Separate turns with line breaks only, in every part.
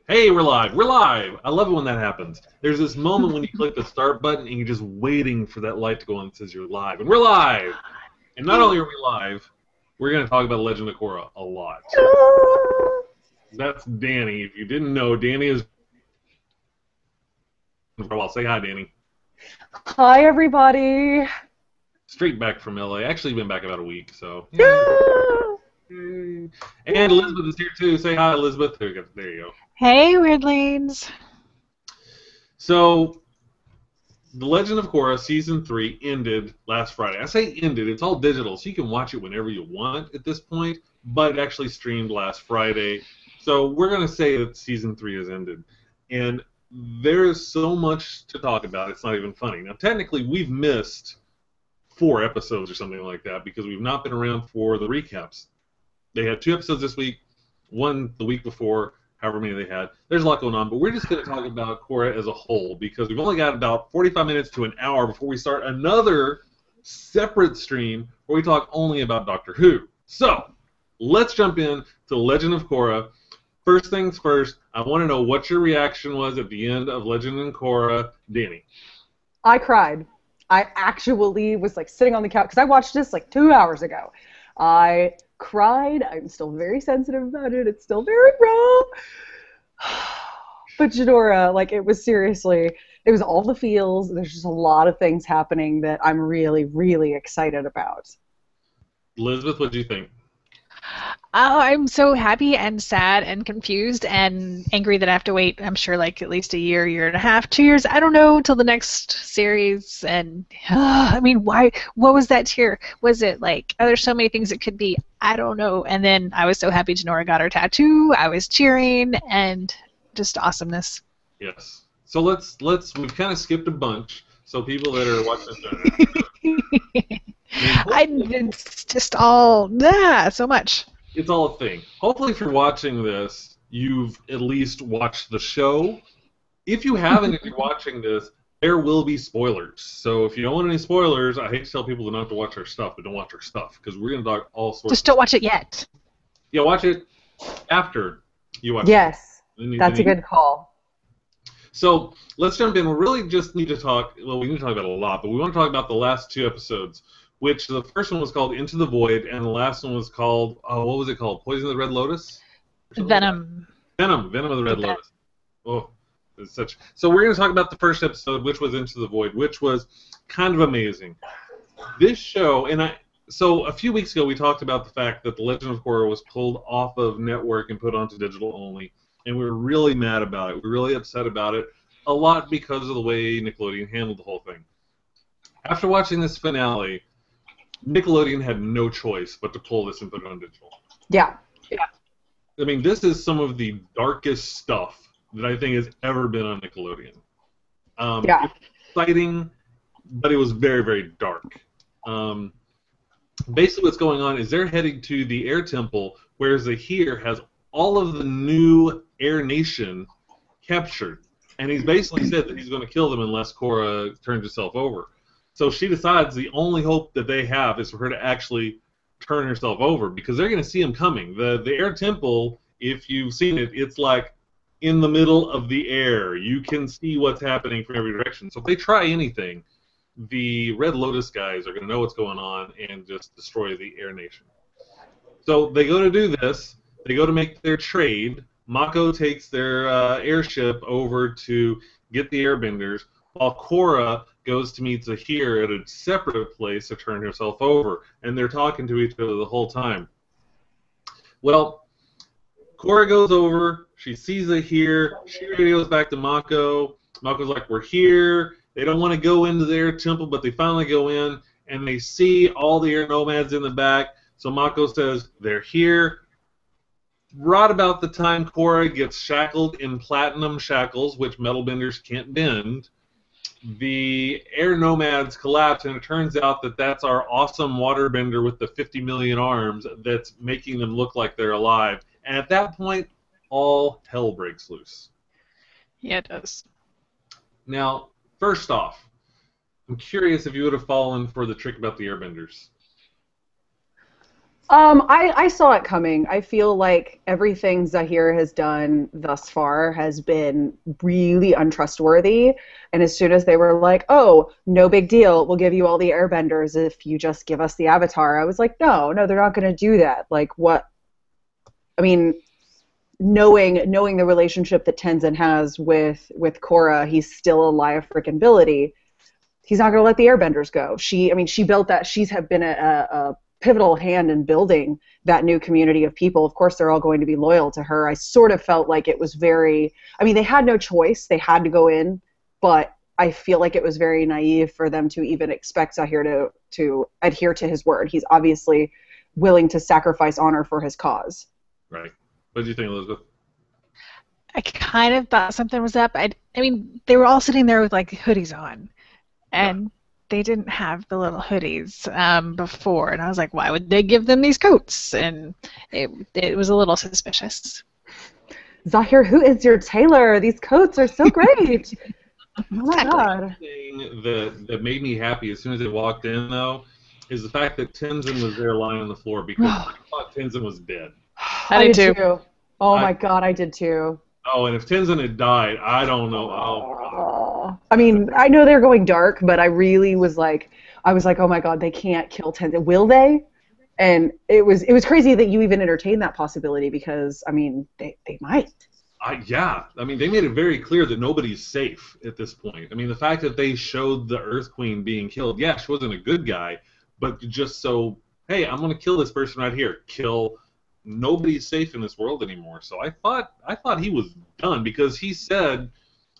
Hey, we're live. We're live. I love it when that happens. There's this moment when you click the start button and you're just waiting for that light to go on that says you're live. And we're live. And not only are we live, we're going to talk about Legend of Korra a lot. That's Danny. If you didn't know, Danny is... Well, say hi, Danny.
Hi, everybody.
Straight back from LA. Actually, been back about a week, so...
Yeah.
And Elizabeth is here, too. Say hi, Elizabeth. There you go. There you go.
Hey, weirdlings.
So... The Legend of Korra Season 3 ended last Friday. I say ended, it's all digital, so you can watch it whenever you want at this point, but it actually streamed last Friday. So we're going to say that Season 3 has ended. And there is so much to talk about, it's not even funny. Now, technically, we've missed 4 episodes or something like that because we've not been around for the recaps. They had 2 episodes this week, 1 the week before, however many they had. There's a lot going on, but we're just going to talk about Korra as a whole because we've only got about 45 minutes to an hour before we start another separate stream where we talk only about Doctor Who. So, let's jump in to Legend of Korra. First things first, I want to know what your reaction was at the end of Legend of Korra. Danny.
I cried. I actually was like sitting on the couch because I watched this like 2 hours ago. I cried. I'm still very sensitive about it. It's still very raw. But Janora, like it was seriously, it was all the feels. There's just a lot of things happening that I'm really, really excited about.
Elizabeth, what do you think?
Oh, I'm so happy and sad and confused and angry that I have to wait, I'm sure, like at least a year, year and a half, 2 years, I don't know, till the next series. And, I mean, why? What was that tear? Was it like, oh, there's so many things it could be. I don't know. And then I was so happy Janora got her tattoo. I was cheering and just awesomeness.
Yes. So we've kind of skipped a bunch, so people that are watching this
It's just all, so much.
It's all a thing. Hopefully, if you're watching this, you've at least watched the show. If you haven't, if you're watching this, there will be spoilers. So if you don't want any spoilers, I hate to tell people to not to watch our stuff, but don't watch our stuff because we're going to talk all sorts.
Just don't watch it yet.
Yeah, watch it after you watch
yes,
it.
that's a good call.
So let's jump in. We really just need to talk. Well, we need to talk about a lot, but we want to talk about the last 2 episodes. Which the first one was called Into the Void, and the last one was called, what was it called? Poison of the Red Lotus?
Venom.
Venom of the Red Lotus. Oh, it's such. So we're going to talk about the first episode, which was Into the Void, which was kind of amazing. This show, so a few weeks ago we talked about the fact that The Legend of Korra was pulled off of network and put onto digital only, and we were really mad about it. We were really upset about it, a lot because of the way Nickelodeon handled the whole thing. After watching this finale, Nickelodeon had no choice but to pull this and put it on digital.
Yeah.
I mean, this is some of the darkest stuff that I think has ever been on Nickelodeon. It was exciting, but it was very, very dark. Basically what's going on is they're heading to the Air Temple, where Zahir has all of the new Air Nation captured. And he's basically said that he's going to kill them unless Korra turns herself over. So she decides the only hope that they have is for her to actually turn herself over because they're going to see him coming. The Air Temple, if you've seen it, it's like in the middle of the air. You can see what's happening from every direction. So if they try anything, the Red Lotus guys are going to know what's going on and just destroy the Air Nation. So they go to do this. They go to make their trade. Mako takes their airship over to get the airbenders, while Korra goes to meet Zahir at a separate place to turn herself over, and they're talking to each other the whole time. Well, Korra goes over, she sees Zahir, she radios back to Mako. Mako's like, we're here. They don't want to go into their temple, but they finally go in, and they see all the air nomads in the back, so Mako says, they're here. Right about the time Korra gets shackled in platinum shackles, which metal benders can't bend, the air nomads collapse, and it turns out that that's our awesome waterbender with the 50 million arms that's making them look like they're alive. And at that point, all hell breaks loose.
Yeah, it does.
Now, first off, I'm curious if you would have fallen for the trick about the airbenders.
I saw it coming. I feel like everything Zahir has done thus far has been really untrustworthy. And as soon as they were like, oh, no big deal, we'll give you all the airbenders if you just give us the Avatar, I was like, no, they're not going to do that. Like, what? I mean, knowing the relationship that Tenzin has with Korra, he's still a live frickin' ability. He's not going to let the airbenders go. She built that. She's have been a pivotal hand in building that new community of people. Of course, they're all going to be loyal to her. I sort of felt like it was very, they had no choice. They had to go in, but I feel like it was very naive for them to even expect Zahir to adhere to his word. He's obviously willing to sacrifice honor for his cause.
Right. What do you think, Elizabeth?
I kind of thought something was up. I mean, they were all sitting there with like hoodies on, and they didn't have the little hoodies before, and I was like, why would they give them these coats? And it was a little suspicious.
Zahir, who is your tailor? These coats are so great. Oh my God.
The thing that made me happy as soon as they walked in, though, is the fact that Tenzin was there lying on the floor, because I thought Tenzin was dead.
I did too.
Oh my God, I did too.
Oh, and if Tenzin had died, I don't know. Oh.
I know they're going dark, but I really was like, oh my God, they can't kill Tenzin. Will they? And it was crazy that you even entertained that possibility, because they might.
They made it very clear that nobody's safe at this point. The fact that they showed the Earth Queen being killed, yeah, she wasn't a good guy, but just so, hey, I'm going to kill this person right here. Nobody's safe in this world anymore. So I thought he was done, because he said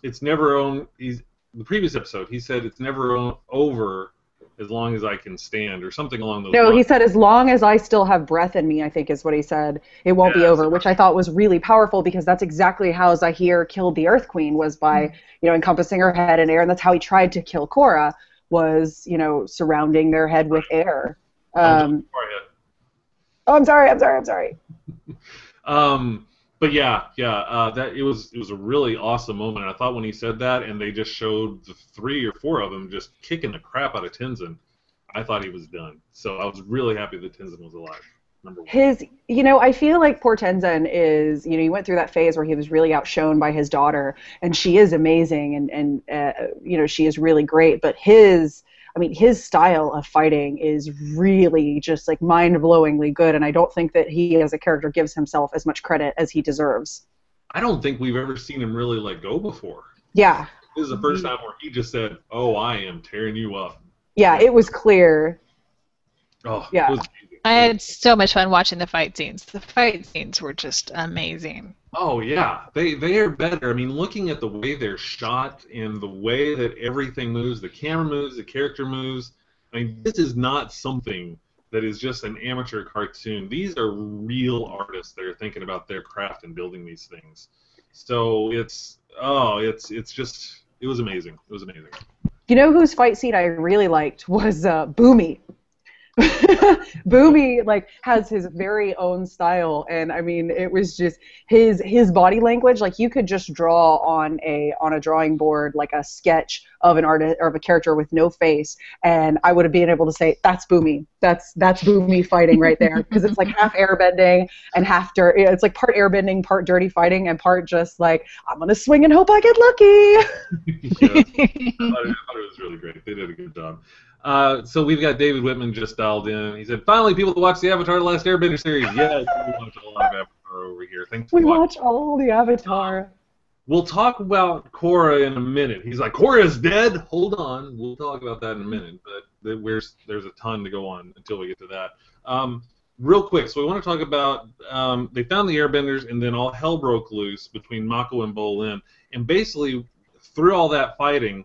it's never the previous episode, he said it's never over as long as I can stand, or something along those lines.
No, he said as long as I still have breath in me, I think is what he said. It won't be over, which I thought was really powerful, because that's exactly how Zahir killed the Earth Queen, was by, encompassing her head in air, and that's how he tried to kill Korra, was, surrounding their head with air. I'm sorry.
But that it was a really awesome moment. I thought when he said that, and they just showed the 3 or 4 of them just kicking the crap out of Tenzin, I thought he was done. So I was really happy that Tenzin was alive. Number one.
I feel like poor Tenzin is, he went through that phase where he was really outshone by his daughter, and she is amazing, and she is really great, but his style of fighting is really just like mind-blowingly good, and I don't think that he as a character gives himself as much credit as he deserves.
I don't think we've ever seen him really let go before.
Yeah.
This is the first time where he just said, "Oh, I am tearing you up."
Yeah, it was clear.
Oh,
yeah.
It was amazing.
I had so much fun watching the fight scenes. The fight scenes were just amazing.
Oh yeah, they are better. Looking at the way they're shot and the way that everything moves, the camera moves, the character moves. This is not something that is just an amateur cartoon. These are real artists that are thinking about their craft and building these things. So it was amazing. It was amazing.
You know whose fight scene I really liked was Boomy. Boomy has his very own style, and it was just his body language. You could just draw on a drawing board a sketch of an artist or of a character with no face, and I would have been able to say that's Boomy. That's Boomy fighting right there, because it's half airbending and half dirt. It's part airbending, part dirty fighting, and part just I'm gonna swing and hope I get lucky.
Yeah, I thought it was really great. They did a good job. So we've got David Whitman just dialed in. He said, finally, people that watch the Avatar: The Last Airbender series. Yes, we watch a lot of Avatar over here. Thanks for watching.
We watch all the Avatar.
We'll talk about Korra in a minute. He's like, Korra's dead? Hold on. We'll talk about that in a minute. But there's a ton to go on until we get to that. Real quick, so we want to talk about, they found the Airbenders, and then all hell broke loose between Mako and Bolin. And basically, through all that fighting,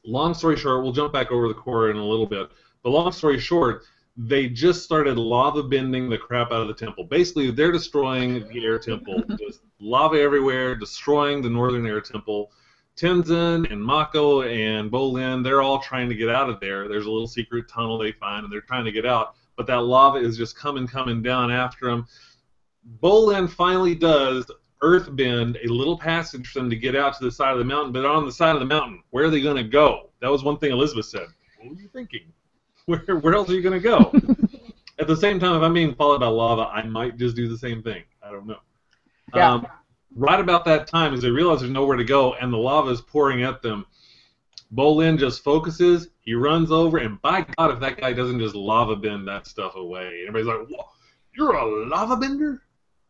long story short, we'll jump back over the Korra in a little bit, but long story short, they just started lava bending the crap out of the temple. Basically, they're destroying the air temple. Just lava everywhere, destroying the northern air temple. Tenzin and Mako and Bolin, they're all trying to get out of there. There's a little secret tunnel they find, and they're trying to get out, but that lava is just coming down after them. Bolin finally does earthbend a little passage for them to get out to the side of the mountain, but on the side of the mountain, where are they going to go? That was one thing Elizabeth said. What were you thinking? Where else are you going to go? At the same time, if I'm being followed by lava, I might just do the same thing. I don't know.
Yeah.
Right about that time, as they realize there's nowhere to go and the lava is pouring at them, Bolin just focuses, he runs over, and by God, if that guy doesn't just lava bend that stuff away. Everybody's like, "Whoa, you're a lava bender?"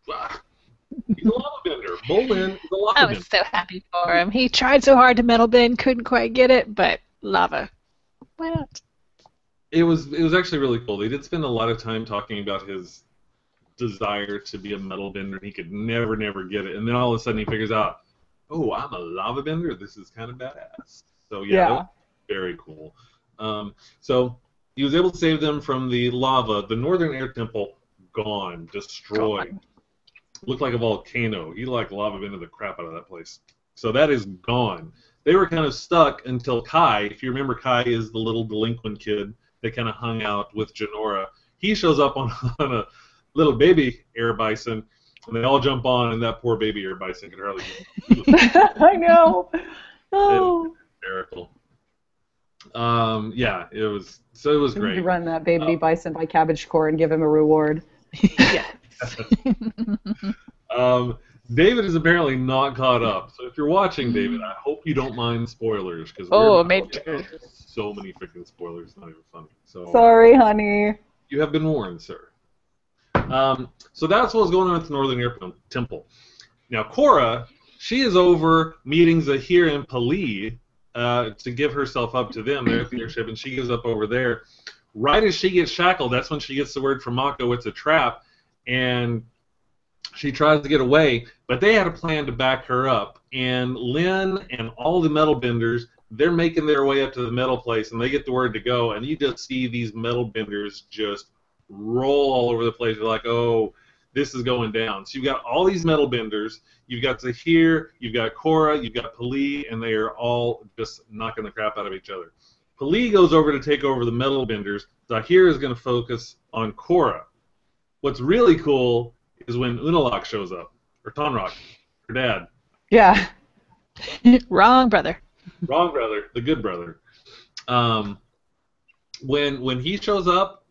He's a lava bender. Bolin is a lava
I
bender.
was so happy for him. He tried so hard to metal bend, couldn't quite get it, but lava. Why not?
It was actually really cool. They did spend a lot of time talking about his desire to be a metal bender, and he could never get it. And then all of a sudden he figures out, oh, I'm a lava bender? This is kind of badass. So yeah, that was very cool. So he was able to save them from the lava. The Northern Air Temple, gone, destroyed.
Gone.
Looked like a volcano. He like lava bended the crap out of that place. So that is gone. They were kind of stuck until Kai, if you remember, Kai is the little delinquent kid that kind of hung out with Janora. He shows up on a little baby air bison, and they all jump on, and that poor baby air bison could hardly get
I know.
It
Oh.
was hysterical. Yeah, it was great.
You run that baby bison by Cabbage Core and give him a reward.
Yes.
David is apparently not caught up. So if you're watching, David, I hope you don't mind spoilers, because so many freaking spoilers. It's not even funny. So
Sorry, honey.
you have been warned, sir. So that's what's going on at the Northern Air Temple. Now, Korra, she is over meeting Zahir and Pali to give herself up to them. They're at the airship, and she gives up over there. Right as she gets shackled, that's when she gets the word from Mako, it's a trap, and she tries to get away, but they had a plan to back her up. And Lynn and all the metal benders, they're making their way up to the metal place, and they get the word to go, and you just see these metal benders just roll all over the place. You're like, oh, this is going down. So you've got all these metal benders. You've got Zahir, you've got Korra, you've got Pali, and they are all just knocking the crap out of each other. Pali goes over to take over the metal benders. Zahir is going to focus on Korra. What's really cool is when Unalaq shows up, or Tonraq, her dad.
Yeah.
Wrong brother.
Wrong brother, the good brother. When he shows up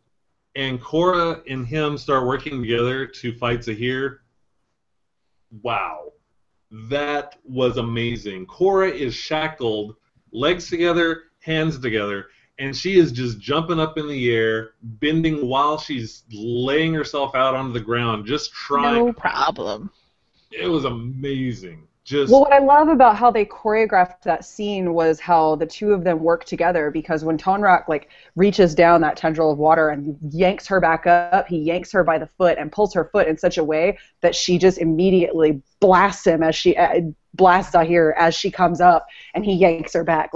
and Korra and him start working together to fight Zahir, wow, that was amazing. Korra is shackled, legs together, hands together, and she is just jumping up in the air, bending while she's laying herself out onto the ground, just trying.
No problem.
It was amazing.
Well, what I love about how they choreographed that scene was how the two of them work together, because when Tonraq reaches down that tendril of water and yanks her back up, he yanks her by the foot and pulls her foot in such a way that she just immediately blasts him as she blasts Zahir as she comes up, and he yanks her back.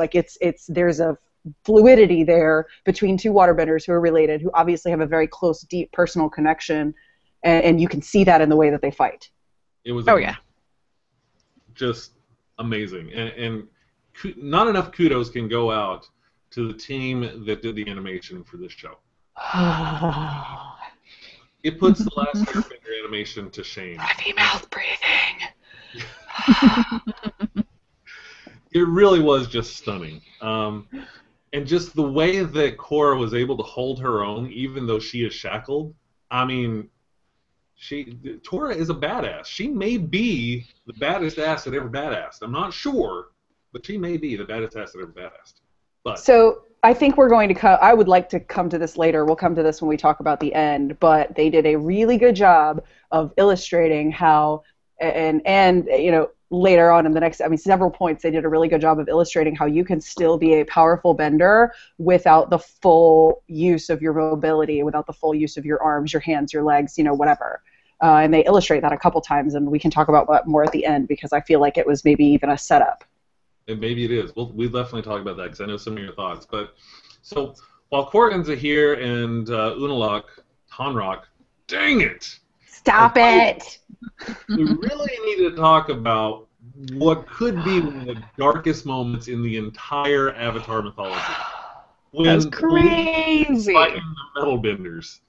There's a fluidity there between two waterbenders who are related, who obviously have a very close, deep personal connection, and you can see that in the way that they fight.
It was
yeah.
Just amazing, and not enough kudos can go out to the team that did the animation for this show. It puts the last Airbender animation to shame.
Heavy mouth breathing.
It really was just stunning, and just the way that Korra was able to hold her own, even though she is shackled. I mean, Korra is a badass. She may be the baddest ass that ever badassed. I'm not sure, but she may be the baddest ass that ever badassed. But
so I think we're going to I would like to come to this later. We'll come to this when we talk about the end. But they did a really good job of illustrating how, and later on in the next, several points, they did a really good job of illustrating how you can still be a powerful bender without the full use of your mobility, without the full use of your arms, your hands, your legs, whatever. And they illustrate that a couple times, and we can talk about that more at the end, because I feel like it was maybe even a setup.
And maybe it is. We'll definitely talk about that, because I know some of your thoughts. But so while Korra and Zahir and Unalaq, Tonraq, dang it!
Stop it!
We really need to talk about what could be one of the darkest moments in the entire Avatar mythology.
That's crazy.
Fighting the metal benders.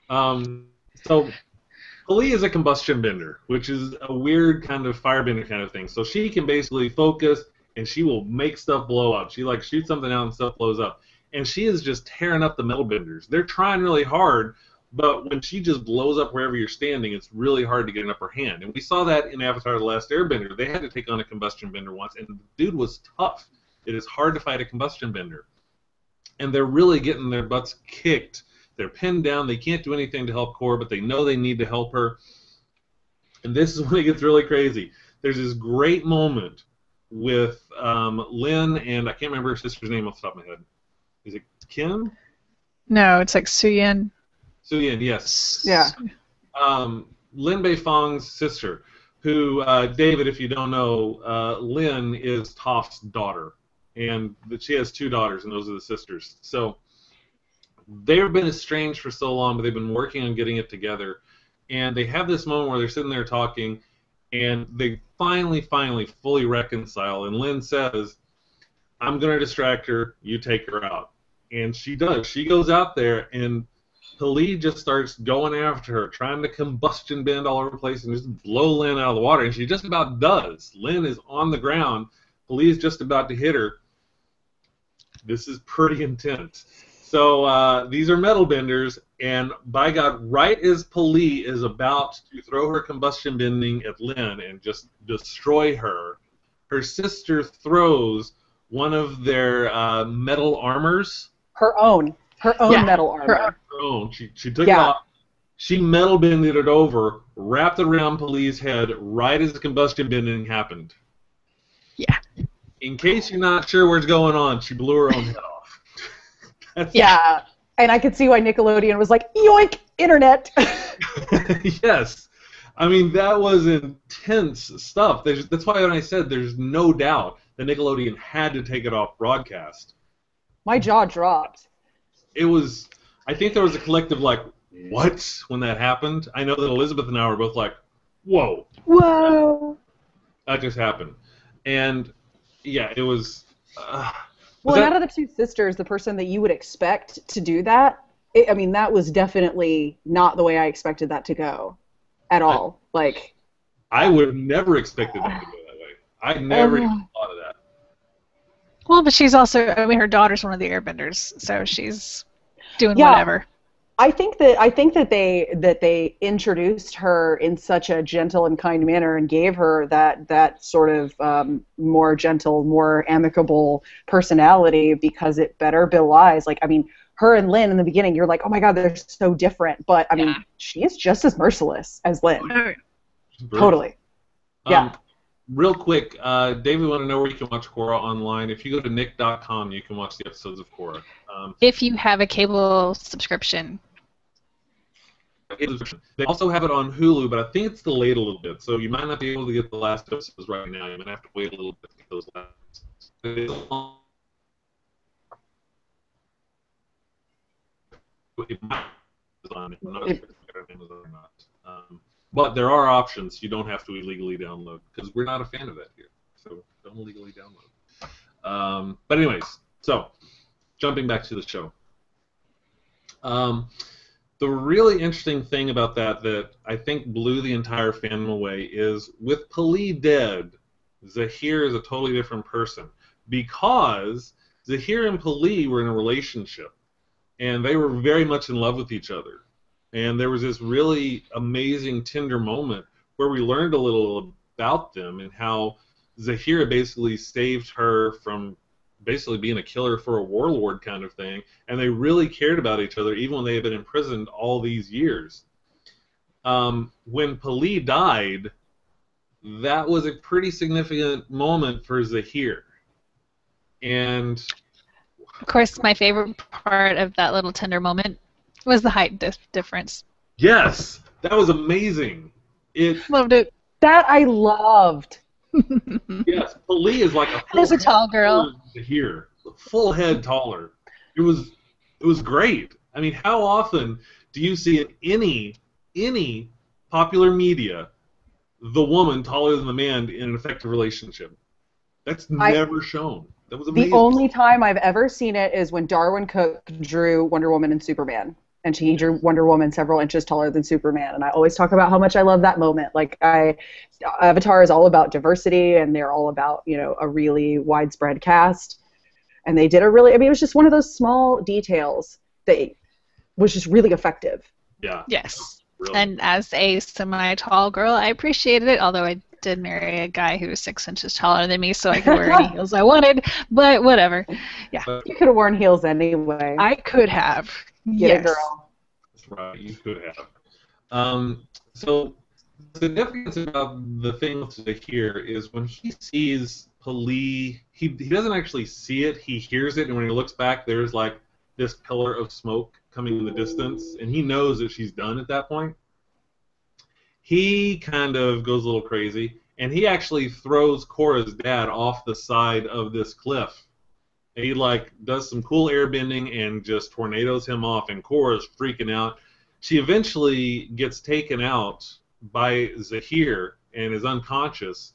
So Pali is a combustion bender, which is a weird kind of firebender kind of thing. So she can basically focus, and she will make stuff blow up. She shoots something out and stuff blows up. And she is just tearing up the metal benders. They're trying really hard, But when she just blows up wherever you're standing, it's really hard to get an upper hand. And we saw that in Avatar: The Last Airbender. They had to take on a combustion bender once, and the dude was tough. It is hard to fight a combustion bender. And they're really getting their butts kicked. They're pinned down. They can't do anything to help Korra, but they know they need to help her. And this is when it gets really crazy. There's this great moment with Lin and I can't remember her sister's name off the top of my head. Is it Kim?
No, it's like Suyin.
Suyin, yes.
Yeah.
Lin Beifong's sister, who, David, if you don't know, Lin is Toph's daughter. And she has 2 daughters, and those are the sisters. So they've been estranged for so long, but they've been working on getting it together. And they have this moment where they're sitting there talking, and they finally fully reconcile. And Lin says, I'm going to distract her, you take her out. And she does. She goes out there, and Pali just starts going after her, trying to combustion bend all over the place and just blow Lin out of the water. And she just about does. Lin is on the ground. Pali is just about to hit her. This is pretty intense. So these are metal benders, and by God, right as Pali is about to throw her combustion bending at Lin and just destroy her, her sister throws one of their metal armors.
Her own metal armor.
Her own. She took it off. She metal bended it over, wrapped it around Pali's head right as the combustion bending happened.
Yeah.
In case you're not sure what's going on, she blew her own head off.
Yeah, and I could see why Nickelodeon was like, yoink, internet.
Yes. I mean, that was intense stuff. That's why when I said there's no doubt that Nickelodeon had to take it off broadcast.
My jaw dropped.
It was, I think there was a collective like, what? When that happened. I know that Elizabeth and I were both like, whoa.
Whoa.
That just happened. And, yeah, it was...
Well, and out of the 2 sisters, the person that you would expect to do that, I mean, that was definitely not the way I expected that to go at all.
I would have never expected that to go that way. I never even thought of that.
Well, but she's also, I mean, her daughter's one of the airbenders, so she's doing whatever.
I think that they introduced her in such a gentle and kind manner and gave her that sort of more gentle, more amicable personality because it better belies. Like, I mean, her and Lin in the beginning, you're like, oh my God, they're so different. But I mean, she is just as merciless as Lin. Totally. Yeah.
Real quick, David, want to know where you can watch Korra online? If you go to nick.com, you can watch the episodes of Korra.
If you have a cable subscription.
They also have it on Hulu, but I think it's delayed a little bit, so you might not be able to get the last episodes right now. You might have to wait a little bit to get those last. It might be on Amazon. I'm not sure if it's on Amazon or not. But there are options. You don't have to illegally download, because we're not a fan of that here. So don't illegally download. But anyways, so jumping back to the show. The really interesting thing about that I think blew the entire fandom away is with Pali dead, Zahir is a totally different person because Zahir and Pali were in a relationship and they were very much in love with each other. And there was this really amazing, tender moment where we learned a little about them and how Zahir basically saved her from basically being a killer for a warlord kind of thing, and they really cared about each other even when they had been imprisoned all these years. When Pali died, that was a pretty significant moment for Zahir. And
of course, my favorite part of that little tender moment was the height difference.
Yes, that was amazing.
Loved it.
That I loved.
Yes, Pali is like a full
There's a tall girl.
Here, full head taller. It was great. I mean, how often do you see in any popular media the woman taller than the man in an effective relationship? That's never shown. That was amazing.
The only time I've ever seen it is when Darwin Cook drew Wonder Woman and Superman. And he drew Wonder Woman several inches taller than Superman. And I always talk about how much I love that moment. Like, Avatar is all about diversity, and they're all about, a really widespread cast. And they did it was just one of those small details that was just really effective.
Yeah.
Yes.
Really.
And as a semi-tall girl, I appreciated it, although I did marry a guy who was 6 inches taller than me, so I could wear any heels I wanted, but whatever. Yeah.
You could have worn heels anyway.
I could have.
Get
Yes.
it, girl.
That's right, you could have. So the significance about the thing to hear is when he sees Pali, he doesn't actually see it, he hears it, and when he looks back, there's like this pillar of smoke coming in the distance, and he knows that she's done at that point. He kind of goes a little crazy, and he actually throws Korra's dad off the side of this cliff. And he like does some cool airbending and just tornadoes him off, and Korra's freaking out. She eventually gets taken out by Zahir and is unconscious,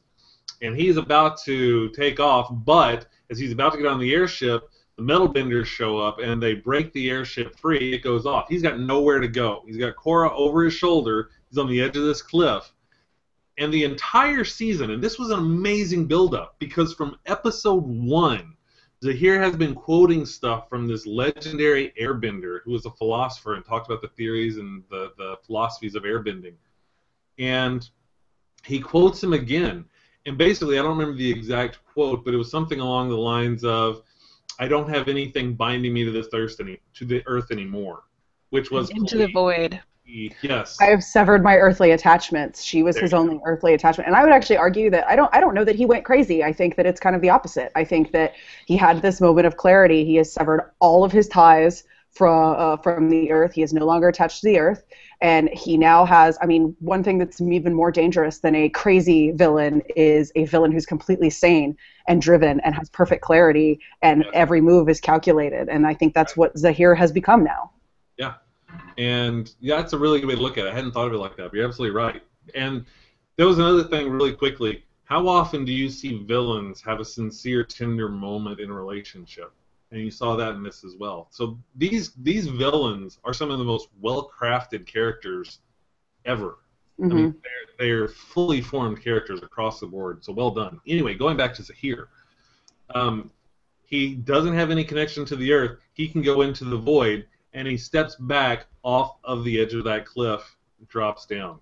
and he's about to take off, but as he's about to get on the airship, the metal benders show up and they break the airship free. It goes off. He's got nowhere to go. He's got Korra over his shoulder. He's on the edge of this cliff. And the entire season, and this was an amazing build-up, because from episode 1, Zahir has been quoting stuff from this legendary airbender who was a philosopher and talked about the theories and the philosophies of airbending. And he quotes him again. And basically, I don't remember the exact quote, but it was something along the lines of, I don't have anything binding me to this to the earth anymore, which was
Into the void.
Yes.
I have severed my earthly attachments. She was his only earthly attachment. And I would actually argue that I don't know that he went crazy. I think that it's kind of the opposite. I think that he had this moment of clarity. He has severed all of his ties from the earth. He is no longer attached to the earth. And he now has, I mean, one thing that's even more dangerous than a crazy villain is a villain who's completely sane and driven and has perfect clarity, and every move is calculated. And I think that's what Zahir has become now.
Yeah. And yeah, that's a really good way to look at it. I hadn't thought of it like that, but you're absolutely right. And there was another thing really quickly. How often do you see villains have a sincere, tender moment in a relationship? And you saw that in this as well. So these villains are some of the most well-crafted characters ever.
Mm-hmm.
I mean, they're fully formed characters across the board. So well done. Anyway, going back to Zahir. He doesn't have any connection to the earth. He can go into the void, and he steps back off of the edge of that cliff and drops down.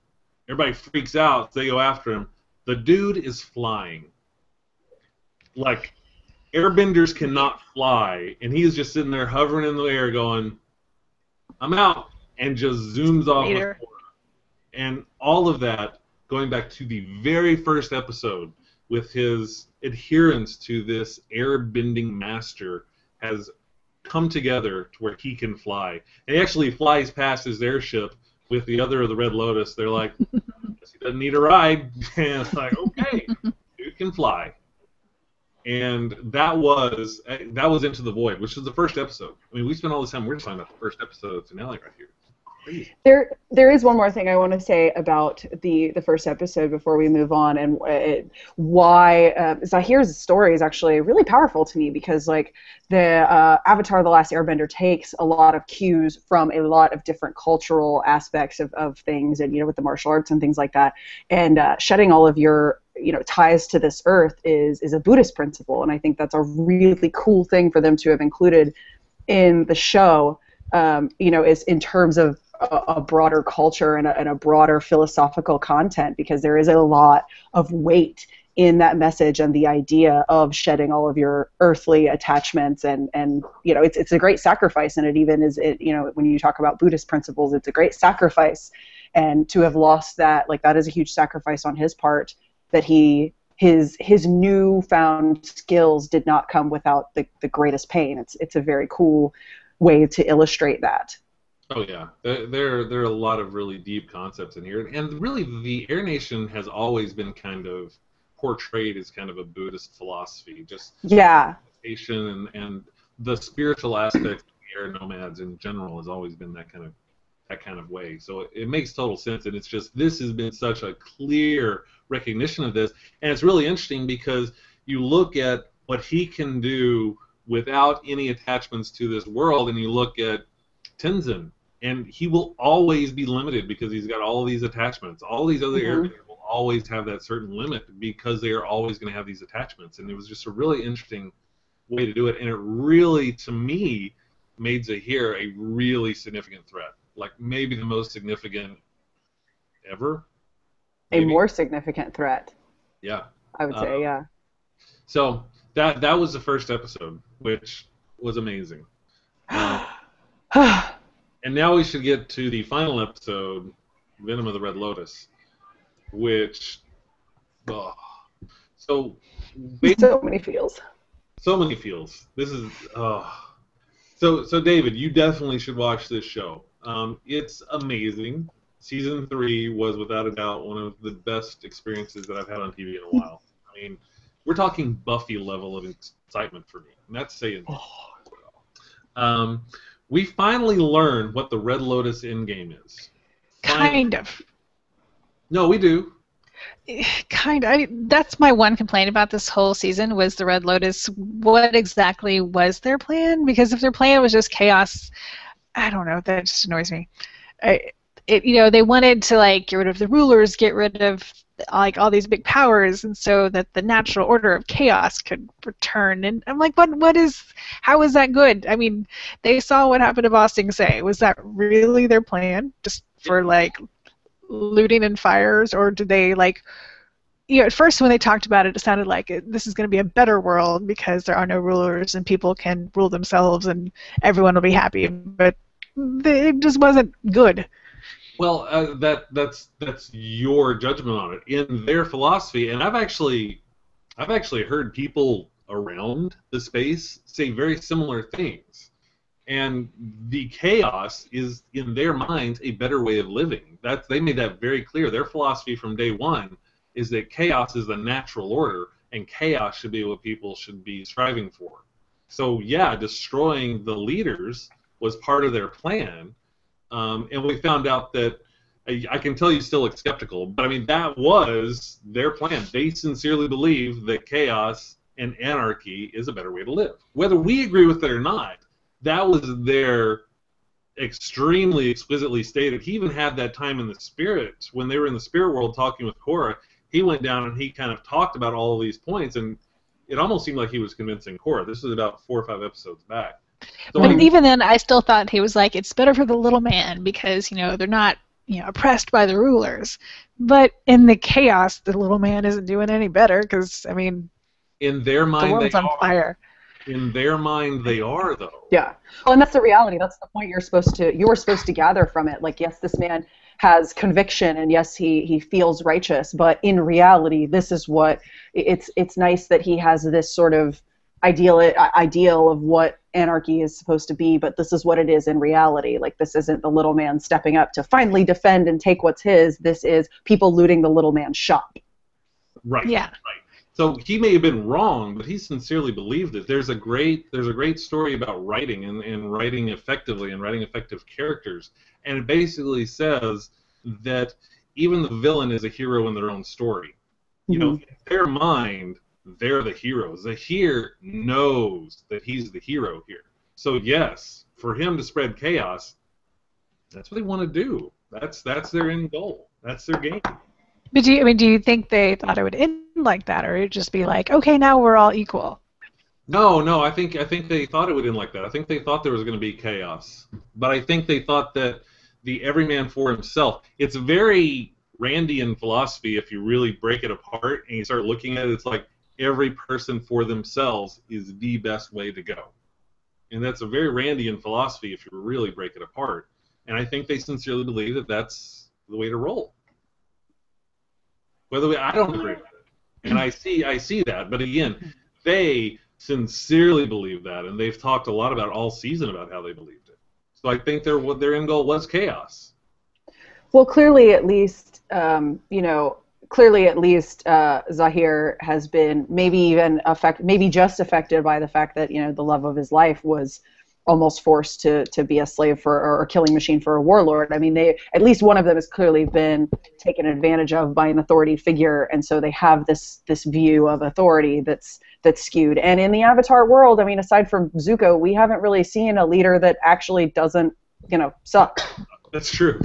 Everybody freaks out. They go after him. The dude is flying. Like, airbenders cannot fly, and he is just sitting there hovering in the air going, I'm out, and just zooms off. And all of that, going back to the very first episode, with his adherence to this airbending master, has come together to where he can fly. And he actually flies past his airship with the other of the Red Lotus. They're like, guess he doesn't need a ride. And it's like, okay, dude can fly. And that was Into the Void, which was the first episode. I mean, we spent all this time, we're just talking about the first episode of the finale right here. Crazy.
There is one more thing I want to say about the first episode before we move on, and why Zahir's story is actually really powerful to me, because like the Avatar: The Last Airbender takes a lot of cues from a lot of different cultural aspects of things, and with the martial arts and things like that, and shedding all of your ties to this earth is a Buddhist principle, and I think that's a really cool thing for them to have included in the show. Is in terms of a broader culture and a broader philosophical content, because there is a lot of weight in that message and the idea of shedding all of your earthly attachments, and it's a great sacrifice, and it even is when you talk about Buddhist principles, it's a great sacrifice, and to have lost that, like, that is a huge sacrifice on his part, that his newfound skills did not come without the greatest pain. It's a very cool way to illustrate that.
Oh yeah, there are a lot of really deep concepts in here, and really the Air Nation has always been kind of portrayed as kind of a Buddhist philosophy, just meditation and the spiritual aspect of the air nomads in general has always been that kind of way. So it makes total sense, and it's just this has been such a clear recognition of this, and it's really interesting because you look at what he can do without any attachments to this world, and you look at Tenzin, and he will always be limited because he's got all these attachments. All these other airbenders will always have that certain limit because they are always going to have these attachments, and it was just a really interesting way to do it, and it really, to me, made Zahir a really significant threat. like maybe the most significant ever.
A
Maybe.
more significant threat,
Yeah.
I would say, yeah.
So that was the first episode, which was amazing. And now we should get to the final episode, Venom of the Red Lotus, which, so
many feels.
So many feels. This is, so David, you definitely should watch this show. It's amazing. Season 3 was without a doubt one of the best experiences that I've had on TV in a while. I mean, we're talking Buffy level of excitement for me, and that's saying. We finally learned what the Red Lotus endgame is.
Kind of.
No, we do.
Kind of. That's my one complaint about this whole season was the Red Lotus. What exactly was their plan? Because if their plan was just chaos, I don't know. That just annoys me. They wanted to like get rid of the rulers, get rid of like all these big powers, and so that the natural order of chaos could return. And I'm like, how is that good? I mean, they saw what happened to Ba Sing Se. Was that really their plan? Just for like looting and fires, or did they like? At first when they talked about it, it sounded like this is going to be a better world because there are no rulers and people can rule themselves and everyone will be happy. But it just wasn't good.
Well, that's your judgment on it. In their philosophy, and I've actually heard people around the space say very similar things. And the chaos is, in their minds, a better way of living. They made that very clear. Their philosophy from day one is that chaos is the natural order, and chaos should be what people should be striving for. So, yeah, destroying the leaders was part of their plan. And we found out that, I can tell you still look skeptical, but I mean, that was their plan. They sincerely believe that chaos and anarchy is a better way to live. Whether we agree with it or not, that was their extremely exquisitely stated. He even had that time in the spirit, when they were in the spirit world talking with Korra, he went down and he kind of talked about all of these points, and it almost seemed like he was convincing Korra. This was about 4 or 5 episodes back. So
but even then, I still thought he was like, it's better for the little man because, they're not, oppressed by the rulers. But in the chaos, the little man isn't doing any better because, I mean,
in their mind,
the world's on fire.
In their mind, they are, though.
Yeah. Well, and that's the reality. That's the point you're supposed to gather from it. Like, yes, this man has conviction, and yes, he feels righteous, but in reality, this is what it's nice that he has this sort of ideal of what anarchy is supposed to be, but this is what it is in reality. Like, this isn't the little man stepping up to finally defend and take what's his. This is people looting the little man's shop.
Right.
Yeah.
Right. So he may have been wrong, but he sincerely believed it. There's a great story about writing and writing effectively and writing effective characters, and it basically says that even the villain is a hero in their own story.
Mm-hmm.
In their mind, they're the heroes. Zahir knows that he's the hero here. So yes, for him to spread chaos, that's what they want to do. That's their end goal. That's their game.
But do you think they thought it would end like that, or it'd just be like, okay, now we're all equal?
No. I think they thought it would end like that. I think they thought there was going to be chaos, but I think they thought that the every man for himself. It's very Randian philosophy if you really break it apart and you start looking at it. It's like every person for themselves is the best way to go, and that's a very Randian philosophy if you really break it apart. And I think they sincerely believe that that's the way to roll. I don't agree with it, and I see that. But again, they sincerely believe that, and they've talked a lot about all season about how they believed it. So I think their end goal was chaos.
Well, clearly, at least, Zahir has been maybe just affected by the fact that the love of his life was almost forced to be a slave for or a killing machine for a warlord. I mean, at least one of them has clearly been taken advantage of by an authority figure, and so they have this view of authority that's skewed. And in the Avatar world, I mean, aside from Zuko, we haven't really seen a leader that actually doesn't, suck.
That's true.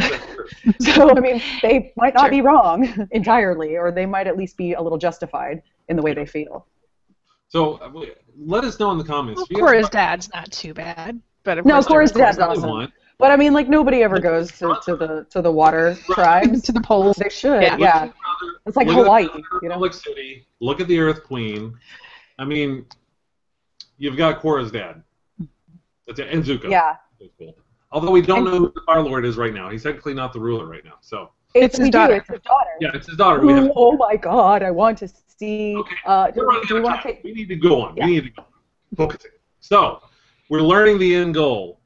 So, I mean, they might not be wrong entirely, or they might at least be a little justified in the way they feel.
So let us know in the comments.
Well, Korra's dad's not too bad, but
Korra's dad's awesome. But I mean, like nobody ever goes to the water tribes.
To the poles.
They should,
Yeah.
yeah. It's like
Look
Hawaii,
at the
you know.
Republic City. Look at the Earth Queen. I mean, you've got Korra's dad. That's it. And Zuko.
Yeah.
That's cool. Although we don't know who the Fire Lord is right now. He's technically not the ruler right now. So
It's his daughter.
It's his daughter.
yeah, it's his daughter. We have.
Oh my God! I want to see.
Okay.
Do
We're running
we
out of
want
time.
to?
We need to go on.
Yeah.
We need to go. Focusing. So we're learning the end goal,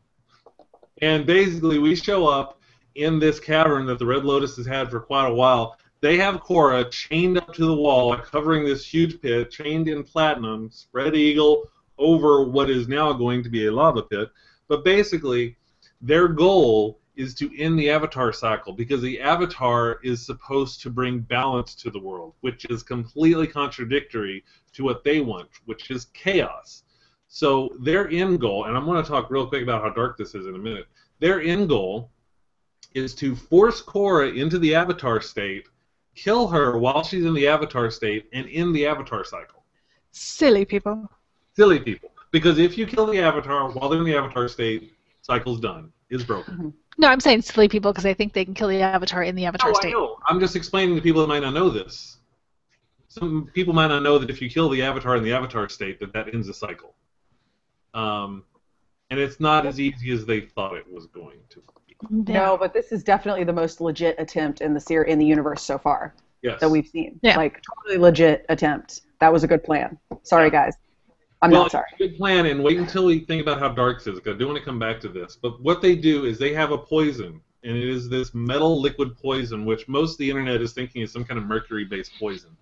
and basically we show up in this cavern that the Red Lotus has had for quite a while. They have Korra chained up to the wall, covering this huge pit, chained in platinum, spread eagle over what is now going to be a lava pit. But basically, their goal is to end the Avatar cycle, because the Avatar is supposed to bring balance to the world, which is completely contradictory to what they want, which is chaos. So their end goal, and I'm going to talk real quick about how dark this is in a minute, their end goal is to force Korra into the Avatar state, kill her while she's in the Avatar state, and end the Avatar cycle.
Silly people.
Silly people. Because if you kill the Avatar while they're in the Avatar state, cycle's done. Is broken.
Mm-hmm.
No, I'm saying silly people because I think they can kill the Avatar in the Avatar state.
I know. I'm just explaining to people that might not know this. Some people might not know that if you kill the Avatar in the Avatar state, that ends the cycle. And it's not as easy as they thought it was going to be.
No, but this is definitely the most legit attempt in the universe so far that we've seen.
Yeah.
Like totally legit attempt. That was a good plan. Sorry, guys. I'm not sorry.
Good plan, and wait until we think about how dark this is, because I do want to come back to this. But what they do is they have a poison, and it is this metal liquid poison, which most of the internet is thinking is some kind of mercury-based poison.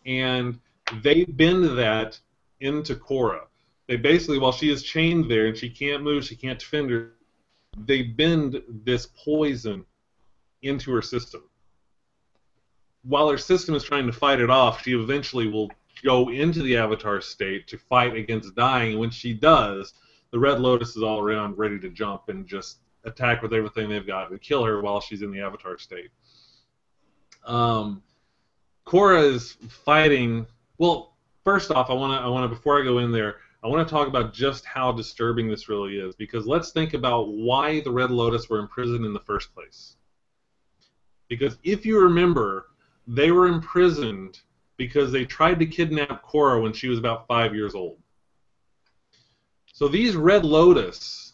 And they bend that into Korra. They basically, while she is chained there and she can't move, she can't defend her, they bend this poison into her system. While her system is trying to fight it off, she eventually will go into the Avatar state to fight against dying, and when she does, the Red Lotus is all around ready to jump and just attack with everything they've got and kill her while she's in the Avatar state. Korra is fighting. Well, first off, I want to before I go in there, I want to talk about just how disturbing this really is, because let's think about why the Red Lotus were imprisoned in the first place. Because if you remember, they were imprisoned because they tried to kidnap Korra when she was about 5 years old. So these Red Lotus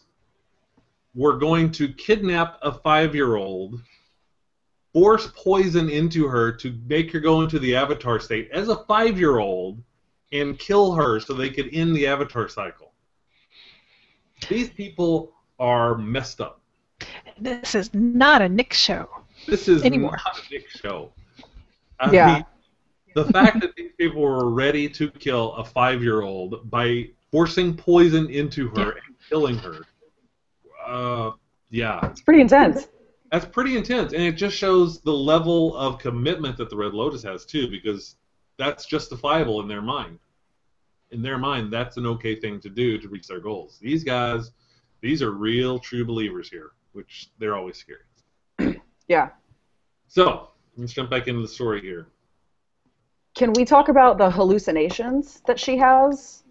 were going to kidnap a 5-year-old, force poison into her to make her go into the Avatar state as a 5-year-old, and kill her so they could end the Avatar cycle. These people are messed up.
This is not a Nick show.
This is
anymore.
Not a Nick show. I mean, the fact that these people were ready to kill a 5-year-old by forcing poison into her and killing her,
it's pretty intense.
That's pretty intense, and it just shows the level of commitment that the Red Lotus has too, because that's justifiable in their mind. In their mind, that's an okay thing to do to reach their goals. These guys, these are real, true believers here, which they're always scary.
Yeah.
So, let's jump back into the story here.
Can we talk about the hallucinations that she has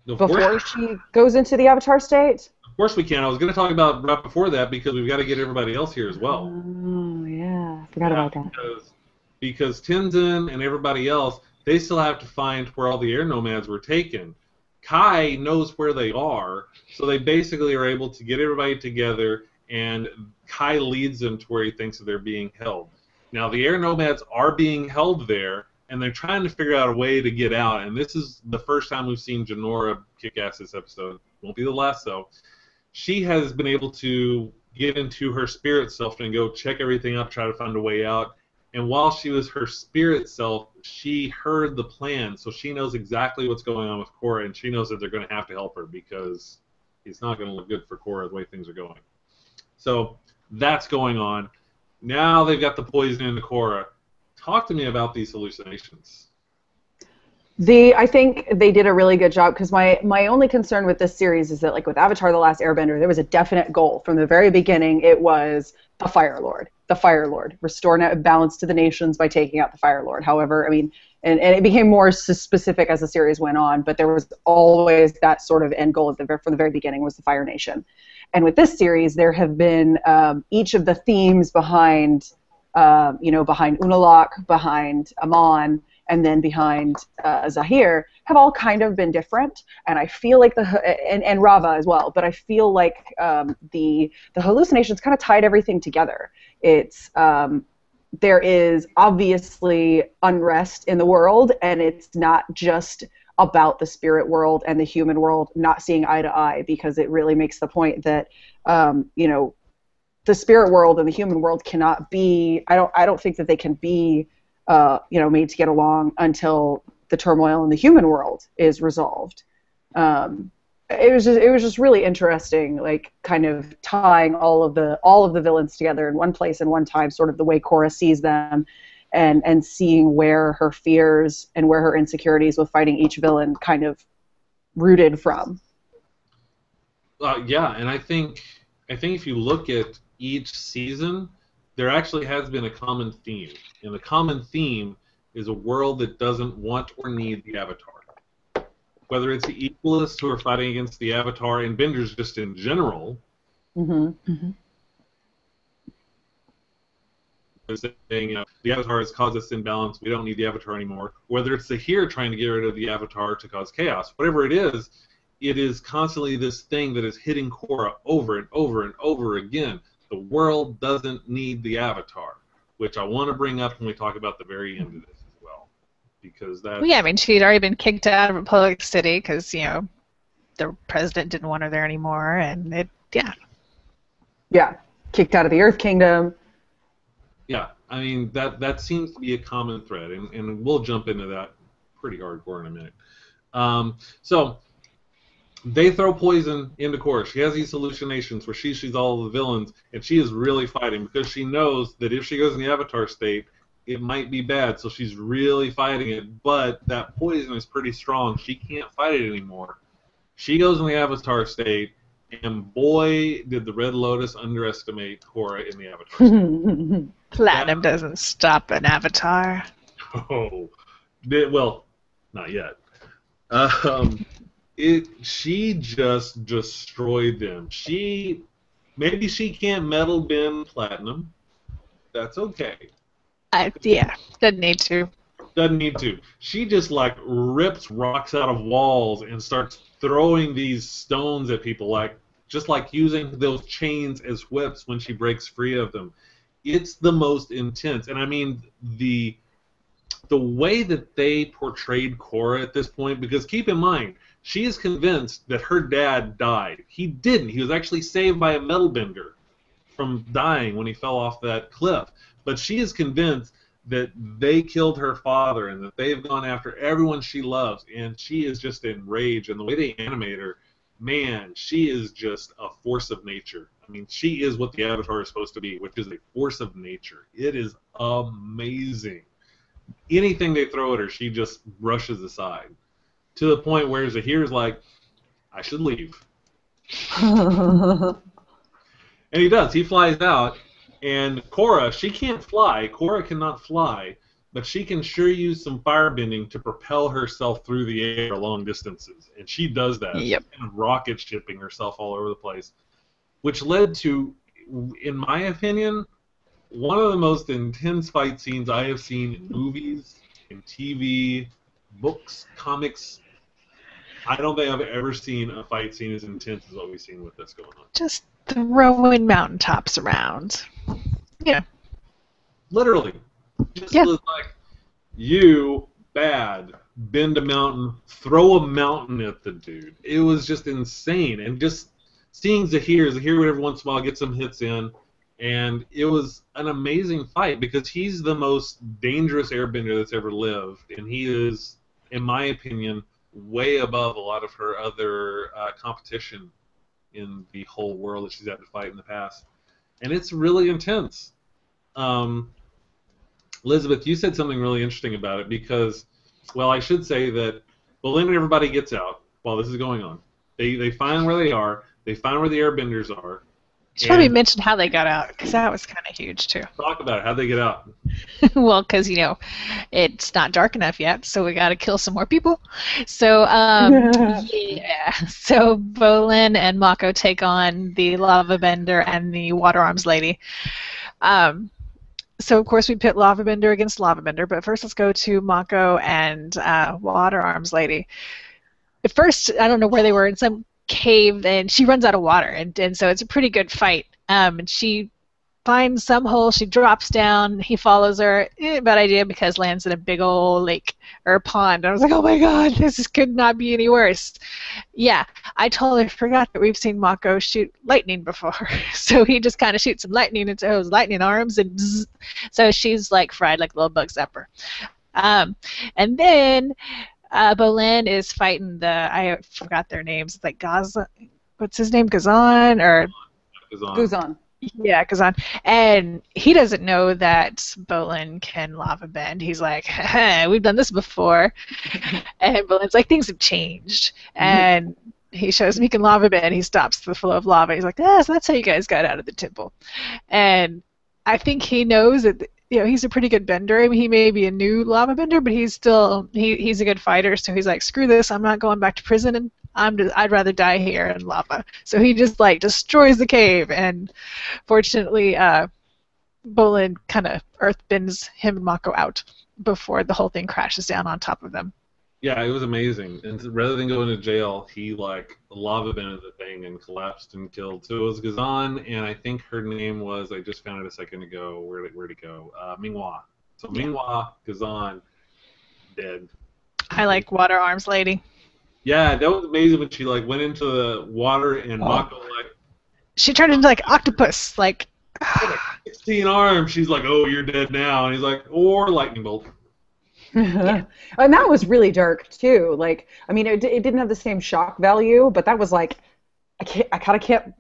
before she goes into the Avatar state?
Of course we can. I was going to talk about right before that because we've got to get everybody else here as well.
Oh, yeah. I forgot about that.
Because Tenzin and everybody else, they still have to find where all the air nomads were taken. Kai knows where they are, so they basically are able to get everybody together, and Kai leads them to where he thinks that they're being held. Now, the air nomads are being held there, and they're trying to figure out a way to get out, and this is the first time we've seen Jinora kick ass this episode. Won't be the last, though. She has been able to get into her spirit self and go check everything out, try to find a way out. And while she was her spirit self, she heard the plan, so she knows exactly what's going on with Korra, and she knows that they're going to have to help her because it's not going to look good for Korra the way things are going. So that's going on. Now they've got the poison in the Korra. Talk to me about these hallucinations.
I think they did a really good job, because my only concern with this series is that, like with Avatar: The Last Airbender, there was a definite goal. From the very beginning, it was the Fire Lord. The Fire Lord. Restore balance to the nations by taking out the Fire Lord. However, I mean, and it became more specific as the series went on, but there was always that sort of end goal from the very beginning was the Fire Nation. And with this series, there have been each of the themes behind, behind Unalaq, behind Amon, and then behind Zahir have all kind of been different. And I feel like and Rava as well, but I feel like the hallucinations kind of tied everything together. It's there is obviously unrest in the world, and it's not just about the spirit world and the human world not seeing eye to eye, because it really makes the point that the spirit world and the human world cannot be. I don't think that they can be made to get along until the turmoil in the human world is resolved. It was just really interesting, like kind of tying all of the villains together in one place and one time, sort of the way Korra sees them, and seeing where her fears and where her insecurities with fighting each villain kind of rooted from.
Yeah, and I think if you look at each season, there actually has been a common theme, and the common theme is a world that doesn't want or need the Avatar. Whether it's the Equalists who are fighting against the Avatar and Benders just in general, saying, the Avatar has caused us imbalance, we don't need the Avatar anymore. Whether it's Zahir trying to get rid of the Avatar to cause chaos, whatever it is constantly this thing that is hitting Korra over and over and over again. The world doesn't need the Avatar, which I want to bring up when we talk about the very end of this as well, because that.
Well, yeah, I mean, she'd already been kicked out of Republic City because the president didn't want her there anymore, and
yeah, kicked out of the Earth Kingdom.
Yeah, I mean that seems to be a common thread, and we'll jump into that pretty hardcore in a minute. So. They throw poison into Korra. She has these hallucinations where she sees all of the villains, and she is really fighting because she knows that if she goes in the Avatar state, it might be bad. So she's really fighting it, but that poison is pretty strong. She can't fight it anymore. She goes in the Avatar state, and boy, did the Red Lotus underestimate Korra in the Avatar state.
Platinum doesn't stop an Avatar.
Oh, well, not yet. She just destroyed them. Maybe she can't metal bend Platinum. That's okay.
Doesn't need to.
Doesn't need to. She just rips rocks out of walls and starts throwing these stones at people, just like using those chains as whips when she breaks free of them. It's the most intense, and I mean the way that they portrayed Korra at this point, because keep in mind, she is convinced that her dad died. He didn't. He was actually saved by a metal bender from dying when he fell off that cliff. But she is convinced that they killed her father and that they've gone after everyone she loves. And she is just enraged. And the way they animate her, man, she is just a force of nature. I mean, she is what the Avatar is supposed to be, which is a force of nature. It is amazing. Anything they throw at her, she just brushes aside. To the point where Zahir's like, I should leave. And he does. He flies out, and Korra, she can't fly. Korra cannot fly, but she can sure use some firebending to propel herself through the air long distances. And she does that.
Yep.
And rocket shipping herself all over the place. Which led to, in my opinion, one of the most intense fight scenes I have seen in movies, in TV, books, comics. I don't think I've ever seen a fight scene as intense as what we've seen with this going on.
Just throwing mountaintops around. Yeah.
Literally. Just was like, you bad, bend a mountain, throw a mountain at the dude. It was just insane. And just seeing Zahir every once in a while get some hits in, and it was an amazing fight because he's the most dangerous airbender that's ever lived, and he is, in my opinion, way above a lot of her other competition in the whole world that she's had to fight in the past. And it's really intense. Elizabeth, you said something really interesting about it because, well, I should say that Bolin and everybody gets out while this is going on. They find where they are. They find where the airbenders are.
Should probably mention how they got out, because that was kind of huge, too.
Talk about it. How'd they get out?
Well, because, it's not dark enough yet, so we got to kill some more people. So, yeah. So Bolin and Mako take on the Lava Bender and the Water Arms Lady. So, of course, we pit Lava Bender against Lava Bender, but first let's go to Mako and Water Arms Lady. At first, I don't know where they were, in some cave, and she runs out of water, and so it's a pretty good fight. And she finds some hole, she drops down, he follows her. Bad idea, because lands in a big old lake or pond. I was like, oh my god, this could not be any worse. Yeah, I totally forgot that we've seen Mako shoot lightning before. So he just kind of shoots some lightning into his lightning arms, and bzz. So she's like fried like a little bug zapper. And then Bolin is fighting I forgot their names. It's like Gaza. What's his name? Gazan or
Guzan.
Yeah, Gazan. And he doesn't know that Bolin can lava bend. He's like, we've done this before. And Bolin's like, things have changed. And he shows him he can lava bend. He stops the flow of lava. He's like, so that's how you guys got out of the temple. And I think he knows that he's a pretty good bender. I mean, he may be a new lava bender, but he's still he's a good fighter. So he's like, screw this, I'm not going back to prison, and I'd rather die here in lava. So he just like destroys the cave, and fortunately, Bolin kind of earthbends him and Mako out before the whole thing crashes down on top of them.
Yeah, it was amazing. And rather than going to jail, he like lava bended the thing and collapsed and killed. So it was Gazan, and I think her name was, I just found it a second ago. Where'd it go? Minghua. So Minghua, Gazan, dead.
I like Water Arms Lady.
Yeah, that was amazing when she like went into the water and Mako like.
She turned into like octopus, like.
16 arms. She's like, oh, you're dead now, and he's like, or lightning bolt.
Yeah. And that was really dark too. Like, I mean, it didn't have the same shock value, but that was like, I kind of can't.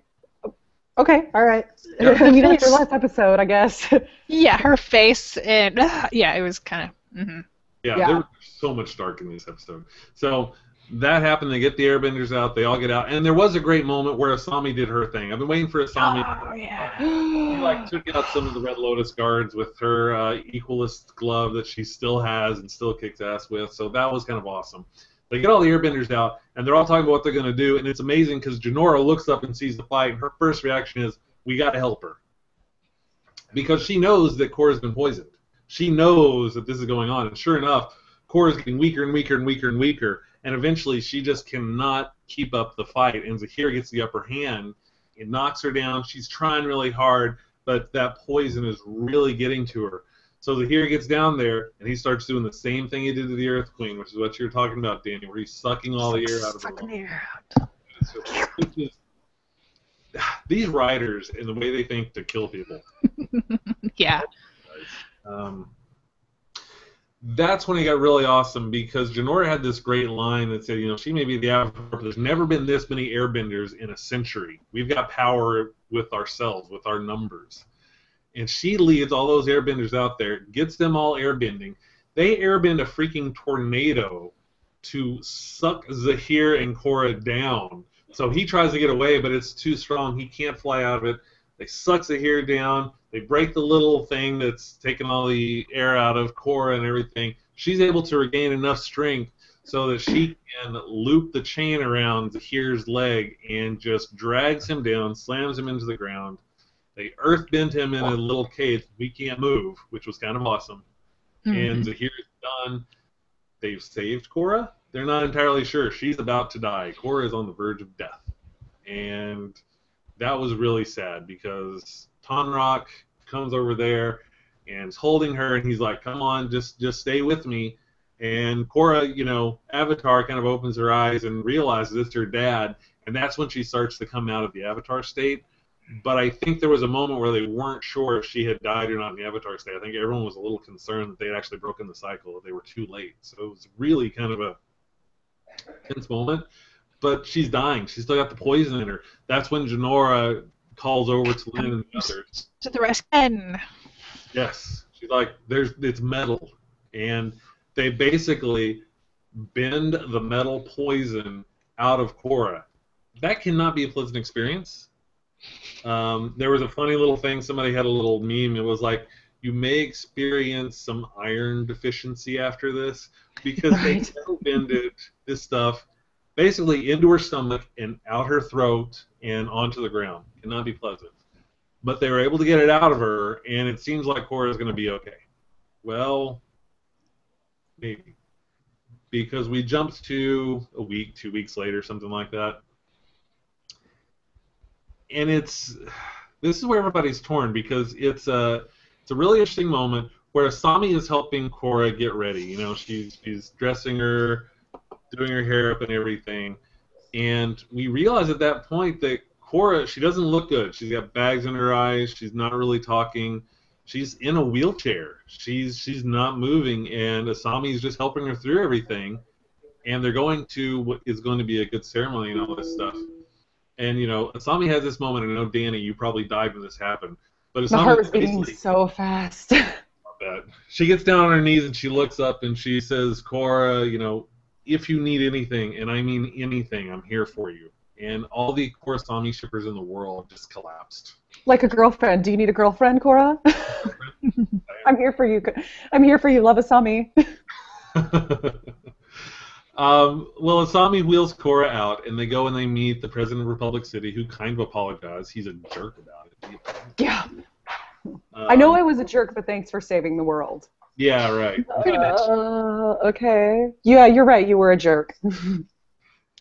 Okay, all right. I mean, like your last episode, I guess.
Yeah, her face, and yeah, it was kind of. Mm-hmm.
Yeah, there was so much dark in this episode. So that happened. They get the airbenders out. They all get out, and there was a great moment where Asami did her thing. I've been waiting for Asami.
Oh yeah.
She like took out some of the Red Lotus guards with her equalist glove that she still has and still kicks ass with. So that was kind of awesome. They get all the airbenders out, and they're all talking about what they're going to do, and it's amazing because Jinora looks up and sees the fight, and her first reaction is, we got to help her. Because she knows that Korra's been poisoned. She knows that this is going on, and sure enough, Korra's getting weaker and weaker and weaker and weaker, and eventually she just cannot keep up the fight, and Zahir gets the upper hand. It knocks her down. She's trying really hard, but that poison is really getting to her. So Zahir gets down there, and he starts doing the same thing he did to the Earth Queen, which is what you're talking about, Danny, where he's sucking all the air out of her.
Sucking the air out.
These writers and the way they think to kill people.
Yeah.
That's when it got really awesome because Jinora had this great line that said, she may be the avatar, but there's never been this many airbenders in a century. We've got power with ourselves, with our numbers. And she leads all those airbenders out there, gets them all airbending. They airbend a freaking tornado to suck Zahir and Korra down. So he tries to get away, but it's too strong. He can't fly out of it. They suck Zahir down. They break the little thing that's taking all the air out of Korra and everything. She's able to regain enough strength so that she can loop the chain around Zahir's leg and just drags him down, slams him into the ground. They earthbend him in a little cage. We can't move, which was kind of awesome. Mm-hmm. And Zahir's done. They've saved Korra. They're not entirely sure. She's about to die. Korra is on the verge of death. And that was really sad because Tonrock comes over there and is holding her, and he's like, come on, just stay with me. And Korra, Avatar kind of opens her eyes and realizes it's her dad, and that's when she starts to come out of the Avatar state. But I think there was a moment where they weren't sure if she had died or not in the Avatar state. I think everyone was a little concerned that they had actually broken the cycle, that they were too late. So it was really kind of a tense moment. But she's dying. She's still got the poison in her. That's when Jinora calls over to Lynn and the others.
To the rescue.
Yes. She's like, it's metal. And they basically bend the metal poison out of Korra. That cannot be a pleasant experience. There was a funny little thing. Somebody had a little meme. It was like, you may experience some iron deficiency after this because
Right.
they bended this stuff basically into her stomach and out her throat and onto the ground. Cannot be pleasant. But they were able to get it out of her, and it seems like Korra is going to be okay. Well, maybe. Because we jumped to a week, 2 weeks later, something like that. And this is where everybody's torn because it's a really interesting moment where Asami is helping Korra get ready. You know, she's dressing her, doing her hair up and everything, and we realize at that point that Korra, she doesn't look good. She's got bags in her eyes. She's not really talking. She's in a wheelchair. She's not moving, and Asami is just helping her through everything. And they're going to what is going to be a good ceremony and all this stuff. And, you know, Asami has this moment, and I know, Danny, you probably died when this happened. But Asami
My heart was beating so fast.
She gets down on her knees, and she looks up, and she says, Korra, you know, if you need anything, and I mean anything, I'm here for you. And all the Korra Asami shippers in the world just collapsed.
Like a girlfriend. Do you need a girlfriend, Korra? I'm here for you. I'm here for you. Love Asami.
Well, Asami wheels Korra out, and they go and they meet the president of Republic City, who kind of apologized. He's a jerk about it.
Yeah. I know I was a jerk, but thanks for saving the world.
Yeah, right.
Pretty much.
Okay. Yeah, you're right. You were a jerk.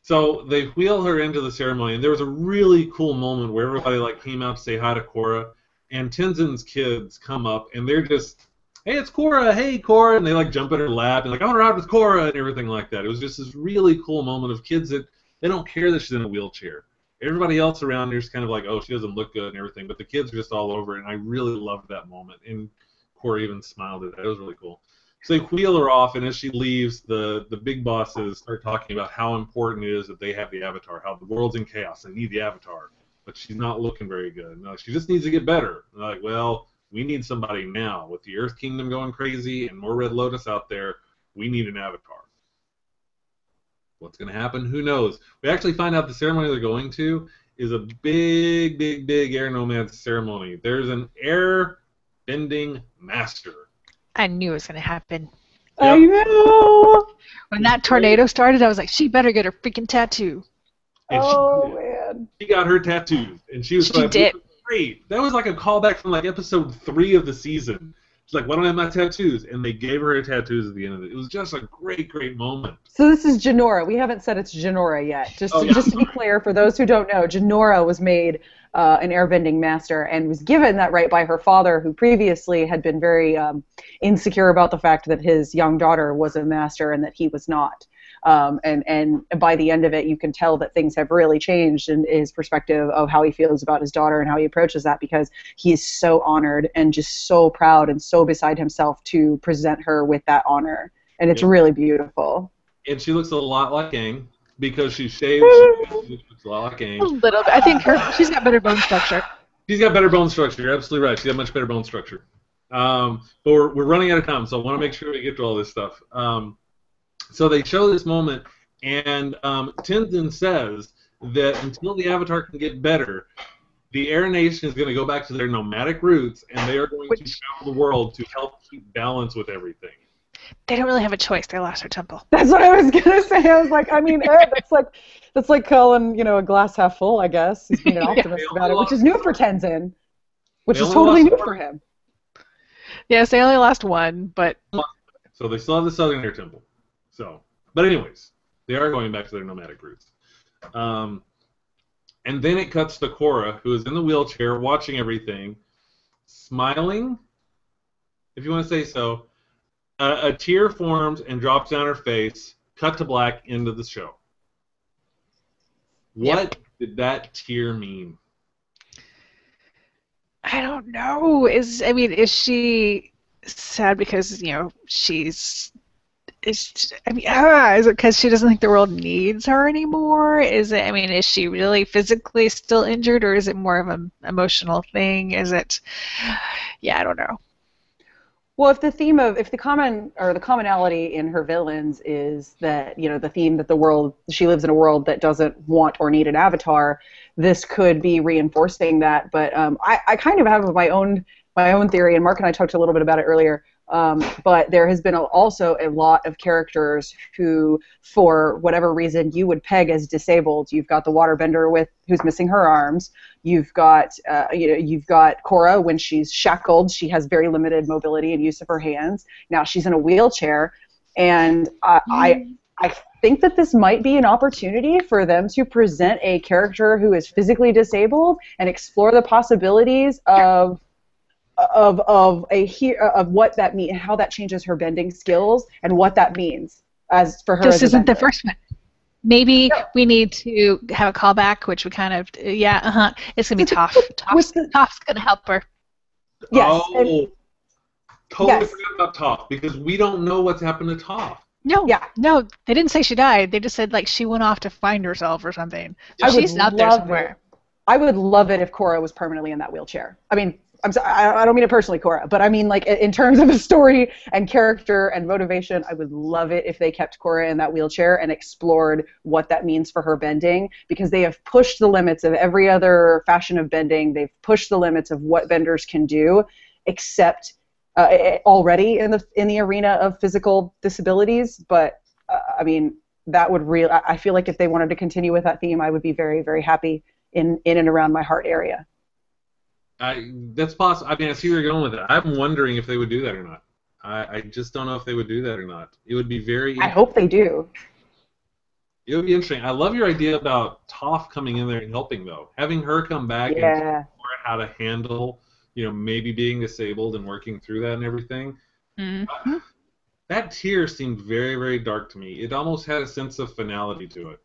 So they wheel her into the ceremony, and there was a really cool moment where everybody like came out to say hi to Korra, and Tenzin's kids come up, and they're just, hey, it's Korra, hey, Korra, and they like jump in her lap, and like, I want to ride with Korra, and everything like that. It was just this really cool moment of kids that they don't care that she's in a wheelchair. Everybody else around her is kind of like, oh, she doesn't look good and everything, but the kids are just all over it, and I really loved that moment, and Korra even smiled at that. It was really cool. So they wheel her off, and as she leaves, the big bosses start talking about how important it is that they have the Avatar, how the world's in chaos, they need the Avatar, but she's not looking very good. No, she just needs to get better. And they're like, well, we need somebody now. With the Earth Kingdom going crazy and more Red Lotus out there, we need an Avatar. What's going to happen? Who knows? We actually find out the ceremony they're going to is a big, big, big air nomad ceremony. There's an air bending master.
I knew it was going to happen.
I know.
When that tornado started, I was like, she better get her freaking tattoo.
And
Man.
she got her tattoos, and she was
She
like,
did.
Great. That was like a callback from like episode 3 of the season. She's like, why don't I have my tattoos? And they gave her tattoos at the end of it. It was just a great, great moment.
So this is Janora. We haven't said it's Janora yet. Just to be clear, for those who don't know, Janora was made an airbending master and was given that right by her father, who previously had been very insecure about the fact that his young daughter was a master and that he was not. And by the end of it, you can tell that things have really changed in his perspective of how he feels about his daughter and how he approaches that, because he is so honored and just so proud and so beside himself to present her with that honor. And it's really beautiful.
And she looks a lot like Aang because she shaved. She looks a lot like Aang.
A little bit. I think she's got better bone structure.
She's got better bone structure. You're absolutely right. She's got much better bone structure. But we're running out of time, so I want to make sure we get to all this stuff. So they show this moment, and Tenzin says that until the Avatar can get better, the Air Nation is going to go back to their nomadic roots, and they are going to travel the world to help keep balance with everything.
They don't really have a choice. They lost their temple.
That's what I was gonna say. I was like, I mean, that's like calling a glass half full, I guess. He's being an optimist about it, which is new for Tenzin, which is totally new for him.
Yes, they only lost one, but
So they still have the Southern Air Temple. So, but anyways, they are going back to their nomadic roots. And then it cuts to Korra, who is in the wheelchair, watching everything, smiling, if you want to say so. A tear forms and drops down her face. Cut to black. End of the show. What did that tear mean?
I don't know. Is she sad because she's? Is it because she doesn't think the world needs her anymore? Is it? Is she really physically still injured, or is it more of an emotional thing? Is it? Yeah, I don't know.
Well, if the commonality in her villains is that, the theme that she lives in a world that doesn't want or need an avatar, this could be reinforcing that. But I kind of have my own theory, and Mark and I talked a little bit about it earlier. But there has been also a lot of characters who, for whatever reason, you would peg as disabled. You've got the waterbender who's missing her arms. You've got Korra when she's shackled. She has very limited mobility and use of her hands. Now she's in a wheelchair, and I think that this might be an opportunity for them to present a character who is physically disabled and explore the possibilities of what that means, how that changes her bending skills, and what that means as for her.
This isn't the
bender.
first one. Maybe we need to have a callback, which we kind of It's gonna be Toph. Toph's gonna help her.
Yes.
Totally forgot about Toph, because we don't know what's happened to Toph.
No, they didn't say she died. They just said she went off to find herself or something. So she's out there somewhere.
I would love it if Korra was permanently in that wheelchair. I mean, I'm sorry, I don't mean it personally, Korra, but I mean, in terms of the story and character and motivation, I would love it if they kept Korra in that wheelchair and explored what that means for her bending, because they have pushed the limits of every other fashion of bending. They've pushed the limits of what benders can do, except already in the arena of physical disabilities. But I mean, that would I feel like if they wanted to continue with that theme, I would be very, very happy in and around my heart area.
That's possible. I mean, I see where you're going with it. I'm wondering if they would do that or not. I just don't know if they would do that or not. It would be very.
I hope they do.
It would be interesting. I love your idea about Toph coming in there and helping, though. Having her come back and teach how to handle, maybe being disabled and working through that and everything.
Mm-hmm.
That tier seemed very, very dark to me. It almost had a sense of finality to it.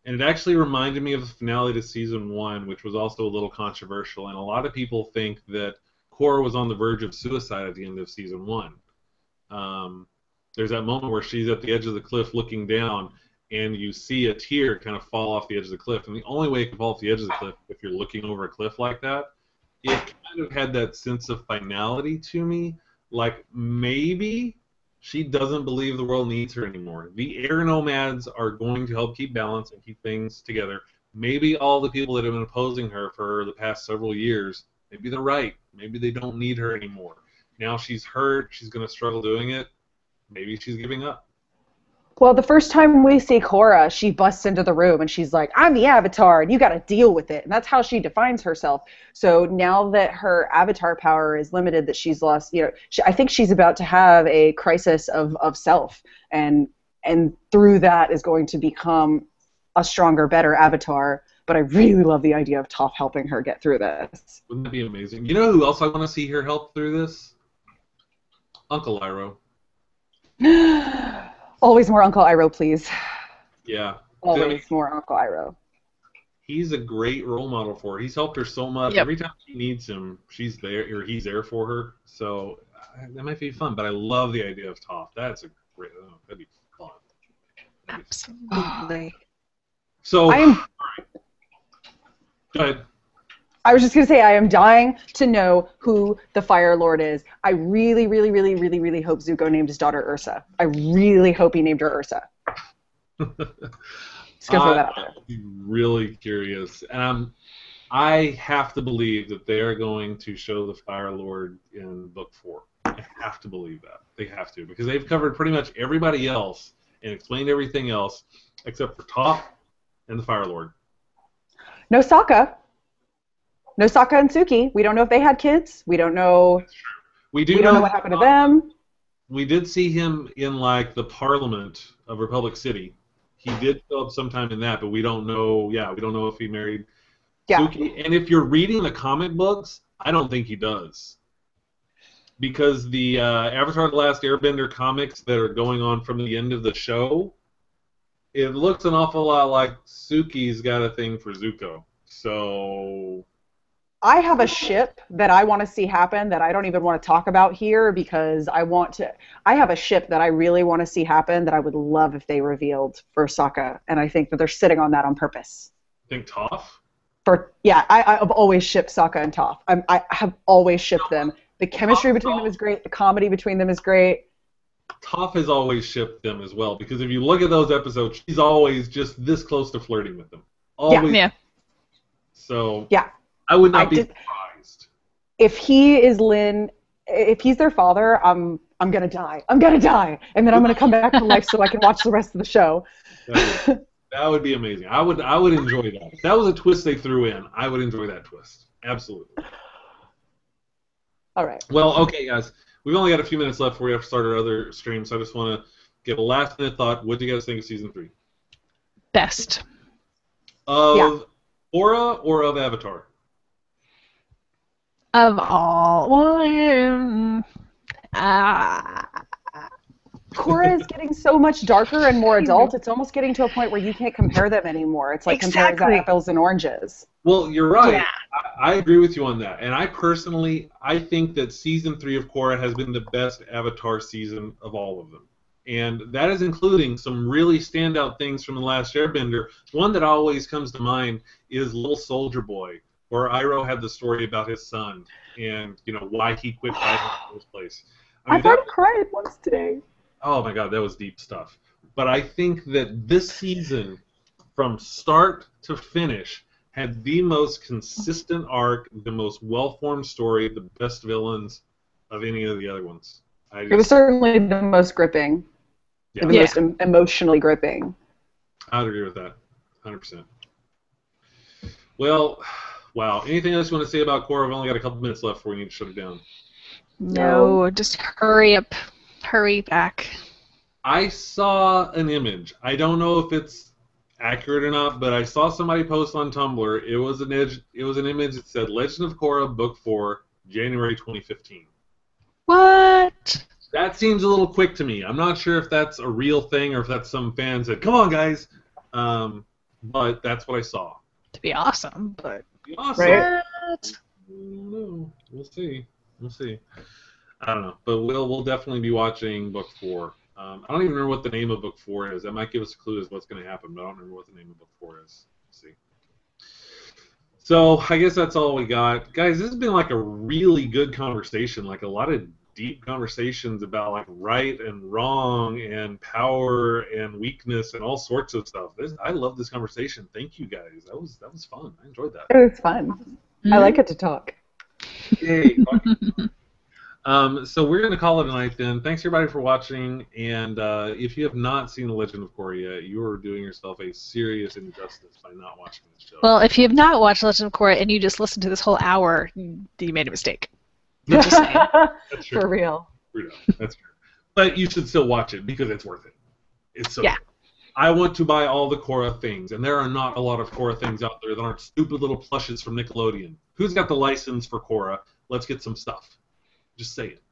And it actually reminded me of the finale to Season 1, which was also a little controversial. And a lot of people think that Korra was on the verge of suicide at the end of Season 1. There's that moment where she's at the edge of the cliff looking down, and you see a tear kind of fall off the edge of the cliff. And the only way it can fall off the edge of the cliff if you're looking over a cliff like that. It kind of had that sense of finality to me. Like, maybe she doesn't believe the world needs her anymore. The air nomads are going to help keep balance and keep things together. Maybe all the people that have been opposing her for the past several years, maybe they're right. Maybe they don't need her anymore. Now she's hurt. She's going to struggle doing it. Maybe she's giving up.
Well, the first time we see Korra, she busts into the room and she's like, "I'm the Avatar, and you got to deal with it." And that's how she defines herself. So now that her Avatar power is limited, that she's lost, I think she's about to have a crisis of self, and through that is going to become a stronger, better Avatar. But I really love the idea of Toph helping her get through this.
Wouldn't that be amazing? You know who else I want to see her help through this? Uncle Iroh.
Always more Uncle Iroh, please.
Yeah.
Always more Uncle Iroh.
He's a great role model for her. He's helped her so much.
Yep.
Every time she needs him, she's there, or he's there for her. So that might be fun. But I love the idea of Toph. That's a great. That'd be fun.
Absolutely.
So.
I am.
All right. Go ahead.
I was just going to say, I am dying to know who the Fire Lord is. I really, really, really, really, really hope Zuko named his daughter Ursa. I really hope he named her Ursa. Just going to throw that out there.
I'm really curious. And I have to believe that they are going to show the Fire Lord in Book 4. I have to believe that. They have to. Because they've covered pretty much everybody else and explained everything else except for Toph and the Fire Lord.
No Sokka. No Sokka and Suki. We don't know if they had kids. We don't know.
That's true. We don't
know what happened to them.
We did see him in the Parliament of Republic City. He did show up sometime in that, but we don't know. Yeah, we don't know if he married Suki. And if you're reading the comic books, I don't think he does, because the Avatar: The Last Airbender comics that are going on from the end of the show, it looks an awful lot like Suki's got a thing for Zuko. So.
I have a ship that I want to see happen that I don't even want to talk about here, because I have a ship that I really want to see happen that I would love if they revealed for Sokka, and I think that they're sitting on that on purpose.
Think Toph?
I've always shipped Sokka and Toph. I have always shipped them. The chemistry between them is great. The comedy between them is great.
Toph has always shipped them as well, because if you look at those episodes, she's always just this close to flirting with them. Always.
Yeah.
So
Yeah.
I would not be surprised.
If he is Lin, if he's their father, I'm gonna die. I'm gonna die, and then I'm gonna come back to life so I can watch the rest of the show.
That would be amazing. I would enjoy that. If that was a twist they threw in, I would enjoy that twist. Absolutely.
All right.
Well, okay, guys. We've only got a few minutes left before we have to start our other stream, so I just want to give a last-minute thought. What do you guys think of Season 3?
Best.
Of Korra or of Avatar?
Of all.
Korra is getting so much darker and more adult. It's almost getting to a point where you can't compare them anymore. It's like comparing apples and oranges.
Well, you're right.
Yeah.
I agree with you on that. And I think that Season 3 of Korra has been the best Avatar season of all of them. And that is including some really standout things from The Last Airbender. One that always comes to mind is Little Soldier Boy, where Iroh had the story about his son and, why he quit fighting in the first place.
I've already cried once today.
Oh my God, that was deep stuff. But I think that this season, from start to finish, had the most consistent arc, the most well-formed story, the best villains of any of the other ones.
It was certainly the most gripping.
Yeah.
The most emotionally gripping.
I'd agree with that, 100%. Well, wow. Anything else you want to say about Korra? We've only got a couple minutes left before we need to shut it down.
No, just hurry up. Hurry back.
I saw an image. I don't know if it's accurate or not, but I saw somebody post on Tumblr. It was an image that said Legend of Korra Book 4, January 2015.
What?
That seems a little quick to me. I'm not sure if that's a real thing or if that's some fan said, "Come on, guys." But that's what I saw.
To be awesome, but
Be awesome.
Right.
No, we'll see. I don't know, but we'll definitely be watching Book 4. I don't even remember what the name of Book 4 is. That might give us a clue as what's going to happen, but I don't remember what the name of Book 4 is. Let's see. So I guess that's all we got. Guys, this has been like a really good conversation, like a lot of deep conversations about like right and wrong and power and weakness and all sorts of stuff. I love this conversation. Thank you guys. That was fun. I enjoyed that.
It was fun. Mm-hmm. I like it to talk.
Yay. So we're going to call it a night then. Thanks everybody for watching, and if you have not seen The Legend of Korra yet, you are doing yourself a serious injustice by not watching this show.
Well, if you have not watched Legend of Korra and you just listened to this whole hour, you made a mistake. Just saying.
That's true.
For real.
That's true. But you should still watch it because it's worth it. It's so good. I want to buy all the Korra things, and there are not a lot of Korra things out there that aren't stupid little plushes from Nickelodeon. Who's got the license for Korra? Let's get some stuff. Just say it.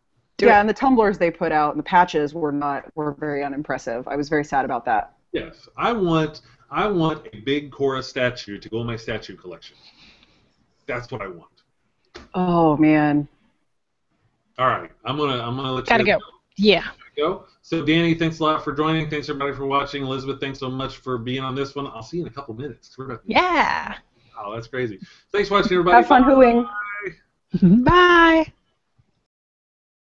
And the tumblers they put out and the patches were very unimpressive. I was very sad about that.
Yes, I want a big Korra statue to go in my statue collection. That's what I want.
Oh man.
All right, I'm gonna let you
Gotta go. Yeah.
Go. So Danny, thanks a lot for joining. Thanks everybody for watching. Elizabeth, thanks so much for being on this one. I'll see you in a couple minutes.
Yeah.
Oh, that's crazy. Thanks for watching, everybody.
Have fun hooing.
Bye.